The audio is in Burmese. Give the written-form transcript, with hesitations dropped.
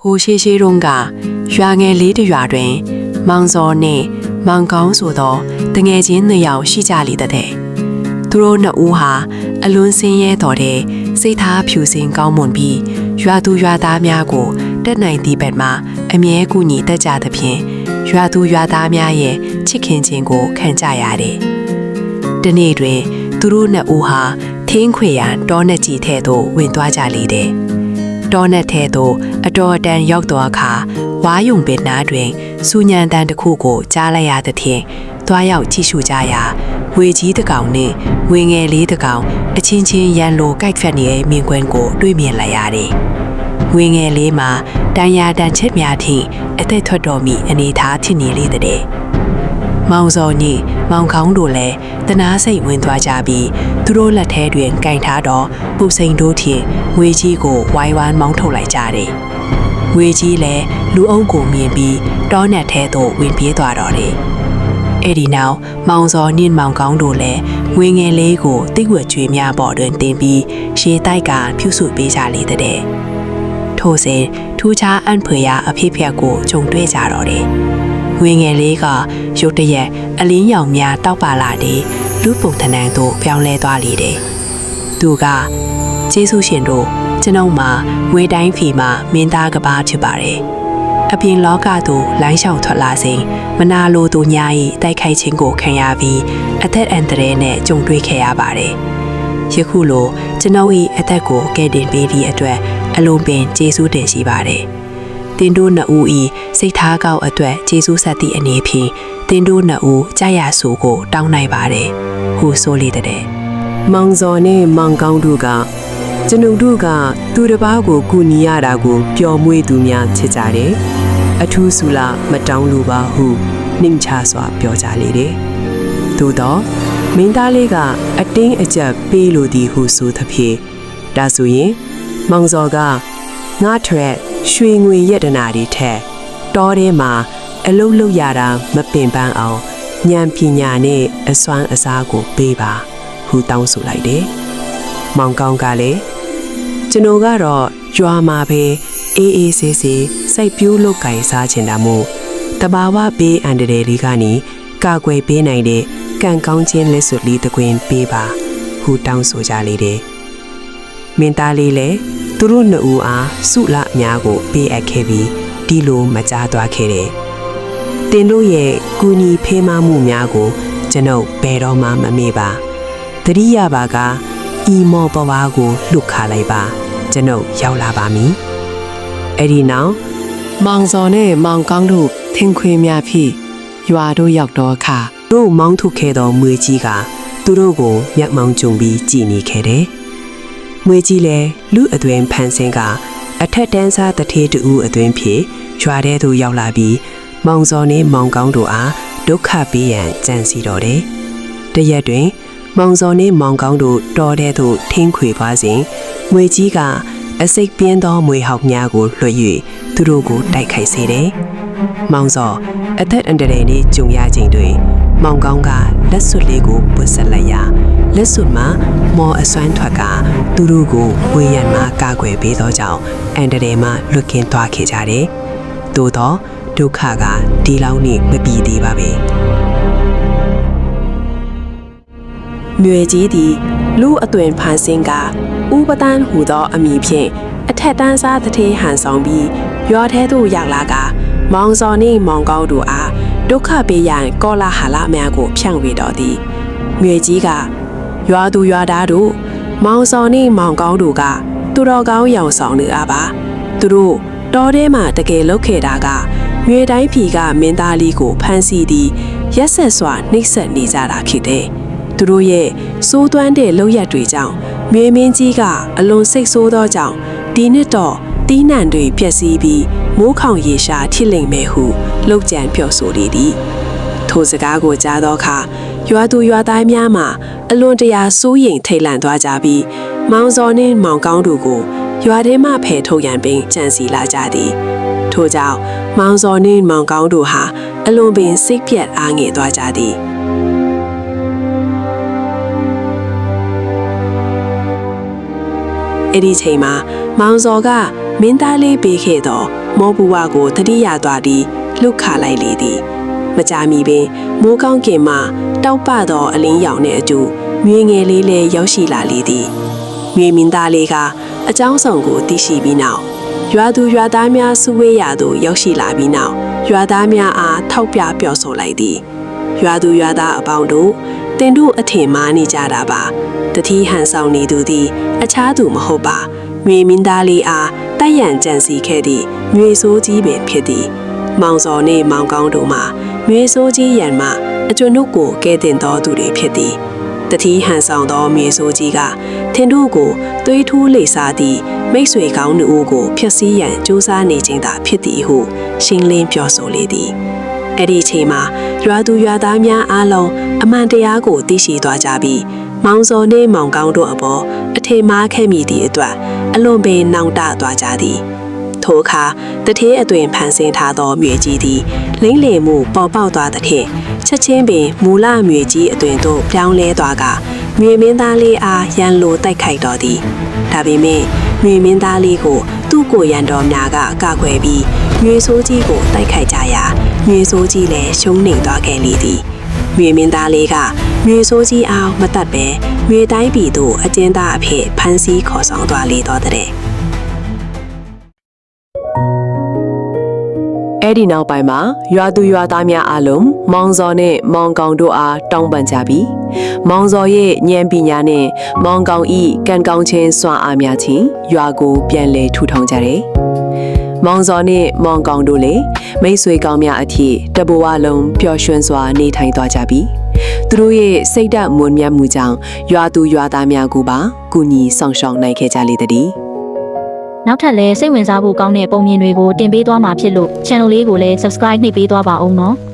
ဟိုရှိရှိတုန်းကရွာငယ်လေးတစ်ရွာတွင်မောင်စောနှင့်မောင်ကောင်းဆိုသောတငယ်ချင်းနှစ်ယောက်ရှိကြလေတဲ့သူတို့နှစ်ဦးဟာအလွန်ဆင်းရဲတော်တဲ့စိတ်ထားဖြူစင်ကောင်းမွန်ပြီးရွာသူရွာသားများကိုတက်နိုင်သည့်ဘက်မှအမြဲကူညီတတ်ကြသဖြင့်ရွာသူရွာသားများရဲ့ချစ်ခင်ခြင်းကိုခံကြရတယ်။ဒီနေ့တွင်သူတို့နှစ်ဦးဟာထင်းခွေရန်တောနက်ကြီးထဲသို့ဝင်သွားကြလေတဲ့တောနက်ထဲသို့အတော်အတန်ရောက်သောအခါဝါယုံပင်နားတွင်စူညံတန်တစ်ခုကိုကြားလိုက်ရသဖြင့်သွားရောက်ကြည့်ရှုကြရာဝေကြီးတစ်ကောင်နှင့်ဝေငယ်လေးတစ်ကောင်အချင်းချင်းရန်လိုကြိုက်ဖက်နေတဲ့မြင်ကွင်းကိုတွေ့မြင်လိုက်ရတယ်။ဝေငယ်လေးမှာတန်ရာတန်ချက်များထိအသက်ထွက်တော်မူအနေထားဖြစ်နေလေတဲ့။မောင်စောညိမောင်ကောင်းတို့လည်းတနာစိတ်ဝင်သွားကြပြီးသူတို့လက်ထဲတွင်ကင်ထားတော့ပူစိန်တို့ထင်ဝေကြီးကိုဝိုင်းဝန်းမောင်းထုတ်လိုက်ကြတယ်။ဝေကြီးလည်းလူအုပ်ကိုမြင်ပြီးတောနက်ထဲသို့ဝင်ပြေးသွားတော့တယ်။အဲ့ဒီနောက်မောင်စောနှင့်မောင်ကောင်းတို့လည်းဝေငယ်လေးကိုတိတ်ဝက်ကျွေးများပေါ်တွင်တင်ပြီးရေတိုက်ကဖြူစုပေးကြလေတဲ့။ထို့စဉ်ထူးခြားအံ့ဖွယ်ရာအဖြစ်အပျက်ကိုကြုံတွေ့ကြတော့တယ်။ဝေငယ်လေးကရုတ်တရက်အလင်းရောင်များတောက်ပါလာတဲ့လူပုံထဏန်သို့ပြောင်းလဲသွားလေတယ်။သူကကျေးဇူးရှင်တို့ကျွန်ုပ်မှာငွေတိုင်းဖီမှာမင်းသားကပါဖြစ်ပါတယ်။အပြင်လောကသို့လိုင်းလျှောက်ထွက်လာစဉ်မနာလိုသူညာ၏တိုက်ခိုက်ခြင်းကိုခံရပြီးအသက်အန္တရာယ်နဲ့ကြုံတွေ့ခဲ့ရပါတယ်။ယခုလိုကျွန်ုပ်၏အသက်ကိုကယ်တင်ပေးသည့်အတွက်အလွန်ပင်ကျေးဇူးတင်ရှိပါတယ်။တင်တို့နှစ်ဦး၏စိတ်ထားကောက်အတွက်ကျေးဇူးဆက်သည့်အနေဖြင့်တင်တို့နှစ်ဦးကြာရဆိုကိုတောင်းနိုင်ပါတယ်။ဟူဆိုလေတဲ့။မောင်စောနဲ့မောင်ကောင်းတို့ကကျွန်ုပ်တို့ကသူတစ်ပါးကိုကူညီရတာကိုပျော်မွေ့သူများချစ်ကြတယ်။အထူးဆူလာမတောင်းလိုပါဟုနှိမ်ချစွာပြောကြလေတယ်။သို့တော့မင်းသားလေးကအတင်းအကျပ်ပေးလိုသည်ဟုဆိုသဖြင့်ဒါဆိုရင်မောင်စောကငါထရက်ရွှေငွေရတနာတွေထက်တောထဲမှာအလုတ်လုတ်ရတာမပင်ပန်းအောင်ဉာဏ်ပညာနဲ့အစွမ်းအစားကိုပေးပါဟုတောင်းဆိုလိုက်တယ်။မောင်ကောင်းကလည်းကျွန်တော်ကတော့ရွာမှာပဲအေးအေးဆေးဆေးစိုက်ပျိုးလုပ်ကိုင်စားချင်တာမို့တဘာဝဘေးအန္တရာယ်လေးကနေကာကွယ်ပေးနိုင်တဲ့ကံကောင်းခြင်းလက်စွပ်လေးတစ်ခွင်ပေးပါဟုတောင်းဆိုကြလေတယ်။မင်းသားလေးလည်းသူတို့နှစ်ဦးအားစုလအများကိုပေးအပ်ခဲ့ပြီးဒီလိုမကြားသွားခဲ့တယ်။တင်တို့ရဲ့ကူညီဖေးမမှုများကိုကျွန်ုပ်ဘယ်တော့မှမမေ့ပါ။တတိယပါကဤမောဘဝကိုလှုပ်ခါလိုက်ပါကျွန်ုပ်ရောက်လာပါမည်။အဲ့ဒီနောက်မောင်စောနဲ့မောင်ကောင်းတို့ထင်ခွေများဖြင့်ရွာတို့ရောက်တော့အခါတို့မောင်းထုတ်ခဲ့သောမွေကြီးကသူတို့ကိုမျက်မှောင်ကျုံပြီးကြည်နေခဲ့တယ်။မွေကြီးလည်းလူအသွင်ဖန်ဆင်းကအထက်တန်းစားတထေးတူအသွင်ဖြင့်ရွာထဲသို့ရောက်လာပြီးမောင်စောနဲ့မောင်ကောင်းတို့အားဒုက္ခပေးရန်ကြံစီတော်တယ်။တရက်တွင်မောင်စောနဲ့မောင်ကောင်းတို့တော်တဲ့သို့ထင်းခွေသွားစဉ်မွေကြီးကအစိတ်ပြင်းသောမွေဟောက်များကိုလွှတ်၍သူတို့ကိုတိုက်ခိုက်စေတယ်။မောင်စောအသက်အန္တရာယ်နှင့်ကြုံရခြင်းတွင်မောင်ကောင်းကလက်စွပ်လေးကိုပွတ်ဆက်လိုက်ရာလက်စွပ်မှာမော်အစွမ်းထွက်ကသူတို့ကိုဝေးရန်မှကာကွယ်ပေးသောကြောင့်အန္တရာယ်မှလွတ်ကင်းသွားခဲ့ကြတယ်။သို့သောဒုက္ခကဒီလောက်နှင့်မပြီးသေးပါပဲ။မြွေကြီးသည်လူအသွင်ဖန်ဆင်းကဥပဒန်းဟူသောအမည်ဖြင့်အထက်တန်းစားတထေးဟန်ဆောင်ပြီးရွာထဲသို့ရောက်လာကမောင်စောနှင့်မောင်ကောင်းတို့အားဒုက္ခပေးရန်ကောလာဟလများကိုဖြန့်ဝေတော်သည်မြွေကြီးကရွာသူရွာသားတို့မောင်စောနှင့်မောင်ကောင်းတို့ကသူတော်ကောင်းရောင်ဆောင်နေအားပါသူတို့တောထဲမှာတကယ်လုတ်ခဲ့တာကမြွေတိုင်းဖြီကမင်းသားလေးကိုဖမ်းဆီးသည်ရက်ဆက်စွာနှိပ်စက်နေကြတာဖြစ်တယ်သူတို့ရဲ့စိုးသွမ်းတဲ့လောက်ရက်တွေကြောင့်မြွေမင်းကြီးကအလွန်စိတ်ဆိုးသောကြောင့်ဒီနှစ်တော့တီးနှံတွေပျက်စီးပြီးမိုးခေါင်ရေရှာထိလိမ့်မယ်ဟုလှုပ်ကြံပြောဆိုလေသည်ထိုစကားကိုကြားသောအခါရွာသူရွာသားများမှအလွန်တရာစိုးရိမ်ထိတ်လန့်သွားကြပြီးမောင်စောနှင့်မောင်ကောင်းတို့ကိုရွာထဲမှဖယ်ထုတ်ရန်ပင်ကြံစီလာကြသည်ထို့ကြောင့်မောင်စောနှင့်မောင်ကောင်းတို့ဟာအလွန်ပင်စိတ်ပြတ်အားငယ်သွားကြသည် အဲ့ဒီချိန်မှာမောင်စော်ကမင်းသားလေးပေးခဲ့တော့မောပူဝါကိုတတိယသွားပြီးလှုပ်ခါလိုက်လေသည်မကြမီပင်မိုးကောင်းကင်မှတောက်ပသောအလင်းရောင်နှင့်အတူမြေငယ်လေးလည်းရောက်ရှိလာလေသည်မြေမင်းသားလေးကအကြောင်းဆောင်ကိုသိရှိပြီးနောက်ရွာသူရွာသားများစုဝေးရာသို့ရောက်ရှိလာပြီးနောက်ရွာသားများအားထောက်ပြပြောဆိုလိုက်သည်ရွာသူရွာသားအပေါင်းတို့တင်တို့အထင်မှားနေကြတာပါတတိဟန်ဆောင်နေသူသည်အခြားသူမဟုတ်ပါမြေမင်းသားလေးအားတိုက်ရန်ကြံစီခဲ့သည့်မြေဆိုးကြီးပင်ဖြစ်သည်မောင်စော်နှင့်မောင်ကောင်းတို့မှာမြေဆိုးကြီးရန်မှအကျွန်ုပ်ကိုကဲတင်တော်သူတွေဖြစ်သည်တတိဟန်ဆောင်သောမြေဆိုးကြီးကထင်တို့ကိုသွေးထိုးလိပ်စားသည့်မိတ်ဆွေကောင်းတို့ကိုဖျက်ဆီးရန်ကြိုးစားနေခြင်းသာဖြစ်သည်ဟုရှင်းလင်းပြောဆိုလေသည်အဲ့ဒီအချိန်မှာရွာသူရွာသားများအားလုံးအမှန်တရားကိုသိရှိသွားကြပြီးမောင်စော်နှင့်မောင်ကောင်းတို့အပေါ်အထင်မှားခဲ့မိသည့်အတွက်အလွန်ပင်နှောင့်တသွားကြသည်ထိုအခါတထေးအသွင်ဖန်ဆင်းထားသောမြေကြီးသည်လိမ့်လေမှုပေါ်ပေါက်သွားသဖြင့်ချက်ချင်းပင်မူလမြေကြီးအသွင်သို့ပြောင်းလဲသွားကမြေမင်းသားလေးအားရန်လိုတိုက်ခိုက်တော်သည်ဒါပေမဲ့မြေမင်းသားလေးကိုသူ့ကိုရန်တော်များကကာကွယ်ပြီးမြေဆိုးကြီးကိုတိုက်ခိုက်ကြရာမြေဆိုးကြီးလည်းရှုံးနိမ့်သွားခဲ့လေသည်မြေမင်းသားလေးကမြေဆိုးကြီးအောင်မတတ်ပဲမြေတိုင်းပြည်သို့အကျဉ်းသားအဖြစ်ဖမ်းဆီးခေါ်ဆောင်သွားလေတော့တဲ့အဲ့ဒီနောက်ပိုင်းမှာရွာသူရွာသားများအလုံးမောင်စော်နဲ့မောင်ကောင်တို့အားတောင်းပန်ကြပြီးမောင်စော်ရဲ့ဉာဏ်ပညာနဲ့မောင်ကောင်ဤကံကောင်းခြင်းစွမ်းအားများချင်းရွာကိုပြန်လည်ထူထောင်ကြတယ်။မောင်စော်နဲ့မောင်ကောင်တို့လည်းမိတ်ဆွေကောင်းများအဖြစ်တဘဝလုံးပျော်ရွှင်စွာနေထိုင်သွားကြပြီးသူတို့ရဲ့စိတ်ဓာတ်မွန်မြတ်မှုကြောင့်ရွာသူရွာသားများကိုပါကူညီဆောင်ရှောက်နိုင်ခဲ့ကြလေသည်။နောက်ထပ်လည်းစိတ်ဝင်စားဖို့ကောင်းတဲ့ပုံမြင်တွေကိုတင်ပေးသွားမှာဖြစ်လို့ channel လေးကိုလည်း subscribe နှိပ်ပေးသွားပါဦးနော်။